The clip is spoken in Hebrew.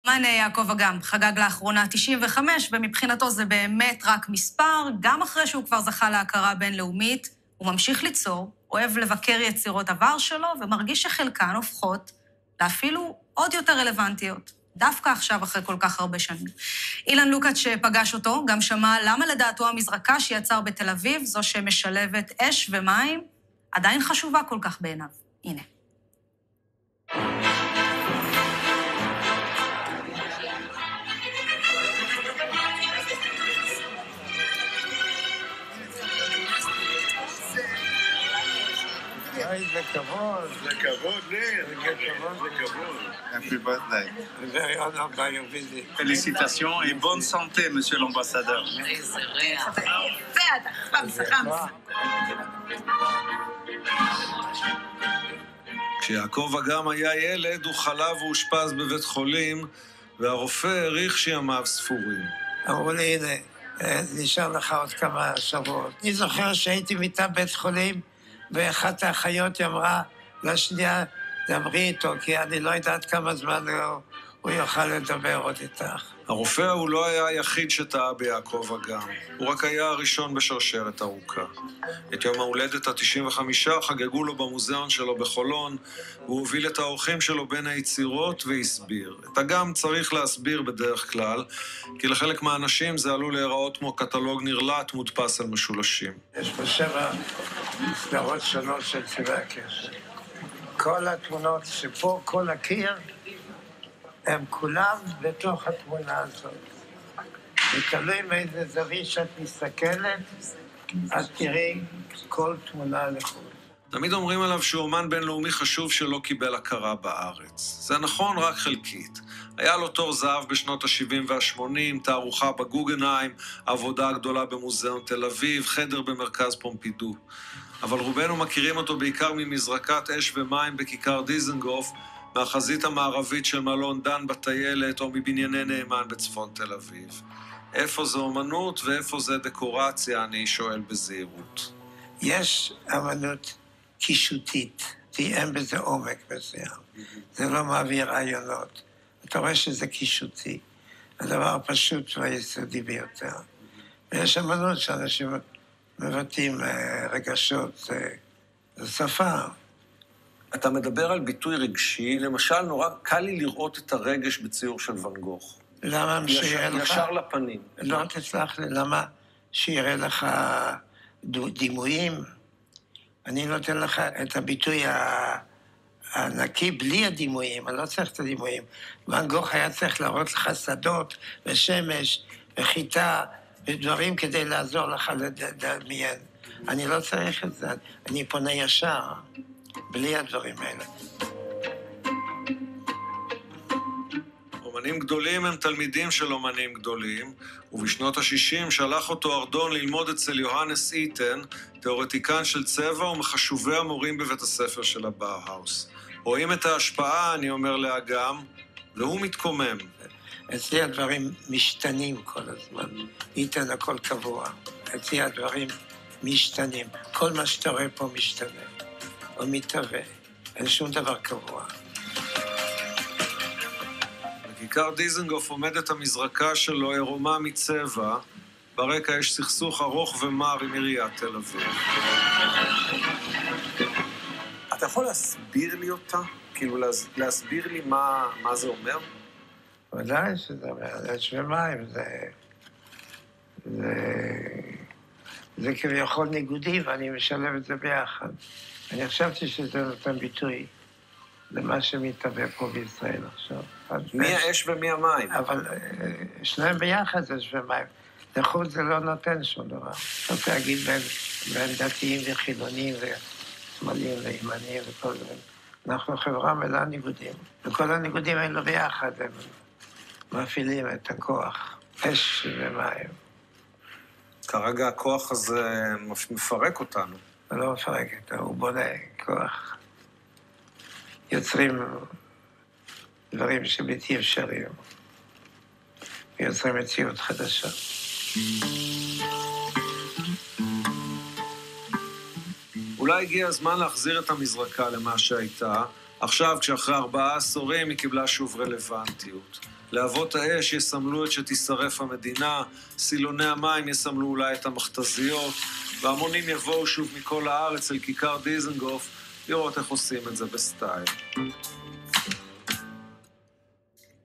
מענה יעקב אגם חגג לאחרונה 95, ומבחינתו זה באמת רק מספר, גם אחרי שהוא כבר זכה להכרה בינלאומית, הוא ממשיך ליצור, אוהב לבקר יצירות עבר שלו, ומרגיש שחלקן הופכות לאפילו עוד יותר רלוונטיות, דווקא עכשיו אחרי כל כך הרבה שנים. אילן לוקאץ' שפגש אותו, גם שמע למה לדעתו המזרקה שיצר בתל אביב, זו שמשלבת אש ומים, עדיין חשובה כל כך בעיניו. הנה. זה כבוד. זה כבוד, ניר. זה כבוד. זה כבוד. Happy birthday. Very honored by your visit. Félicitations et bonne santé, monsieur l'ambassadeur. איזה ריח. חמסה, חמסה. כשיעקב אגם היה ילד, הוא חלה ואושפז בבית חולים, והרופא העריך שימיו ספורים. אמרו לי, הנה, נשאר לך עוד כמה שבועות. אני זוכר שהייתי מיטה בית חולים, ואחת האחיות אמרה לשנייה, דברי איתו, כי אני לא יודעת כמה זמן הוא יוכל לדבר עוד איתך. הרופא הוא לא היה היחיד שטעה ביעקב אגם, הוא רק היה הראשון בשרשרת ארוכה. את יום ההולדת ה-95 חגגו לו במוזיאון שלו בחולון, והוא הוביל את האורחים שלו בין היצירות והסביר. את אגם צריך להסביר בדרך כלל, כי לחלק מהאנשים זה עלול להיראות כמו קטלוג נרלט מודפס על משולשים. יש פה 7 סדרות שונות של צבעי הקשר. כל התמונות שפה, כל הקיר, הם כולם בתוך התמונה הזאת. ותלוי מאיזה זווית שאת מסתכלת, אז תראי כל תמונה לחוד. תמיד אומרים עליו שהוא אומן בינלאומי חשוב שלא קיבל הכרה בארץ. זה נכון רק חלקית. היה לו תור זהב בשנות ה-70 וה-80, תערוכה בגוגנהיים, עבודה גדולה במוזיאון תל אביב, חדר במרכז פומפידו. אבל רובנו מכירים אותו בעיקר ממזרקת אש ומים בכיכר דיזנגוף, מהחזית המערבית של מלון דן בטיילת או מבנייני נאמן בצפון תל אביב. איפה זה אומנות ואיפה זה דקורציה, אני שואל בזהירות. יש אמנות קישוטית, אין בזה עומק מסוים. זה לא מעביר רעיונות. אתה רואה שזה קישוטי. הדבר הפשוט והיסודי ביותר. ויש אמנות שאנשים מבטאים רגשות, זו שפה. אתה מדבר על ביטוי רגשי, למשל נורא קל לי לראות את הרגש בציור של ואן גוך. למה שיראה לך? ישר לפנים. לא תסלח לי, למה שיראה לך דימויים? אני נותן לך את הביטוי הנקי בלי הדימויים, אני לא צריך את הדימויים. ואן גוך היה צריך להראות לך שדות ושמש וחיטה ודברים כדי לעזור לך לדמיין. אני לא צריך את זה, אני פונה ישר, בלי הדברים האלה. אומנים גדולים הם תלמידים של אומנים גדולים, ובשנות ה-60 שלח אותו ארדון ללמוד אצל יוהנס איטן, תיאורטיקן של צבע ומחשובי המורים בבית הספר של הבאוהאוס. רואים את ההשפעה, אני אומר לאגם, והוא מתקומם. אצלי הדברים משתנים כל הזמן. איתן הכל קבוע. אצלי הדברים משתנים. כל מה שאתה רואה פה משתנה. או מתהווה. אין שום דבר קבוע. בכיכר דיזנגוף עומדת המזרקה שלו עירומה מצבע. ברקע יש סכסוך ארוך ומר עם עיריית תל אביב. אתה יכול להסביר לי אותה? כאילו להסביר לי מה זה אומר? ודאי שזה אומר, אש ומים, זה כביכול ניגודי, ואני משלב את זה ביחד. אני חשבתי שזה נותן ביטוי למה שמתהווה פה בישראל עכשיו. מי האש ומי המים? אבל שניהם ביחד אש ומים. לחוץ זה לא נותן שום דבר. לא רוצה להגיד בין דתיים וחילונים ושמאליים וימניים וכל זה. אנחנו חברה מלאה ניגודים. וכל הניגודים האלו ביחד הם מפעילים את הכוח, אש ומים. כרגע הכוח הזה מפרק אותנו. הוא לא מפרק אותנו, הוא בונה כוח. יוצרים דברים שבלתי אפשריים. ויוצרים מציאות חדשה. אולי הגיע הזמן להחזיר את המזרקה למה שהייתה. עכשיו, כשאחרי 4 עשורים היא קיבלה שוב רלוונטיות. להבות האש יסמלו את שתישרף המדינה, סילוני המים יסמלו אולי את המכתזיות, והמונים יבואו שוב מכל הארץ אל כיכר דיזנגוף לראות איך עושים את זה בסטייל.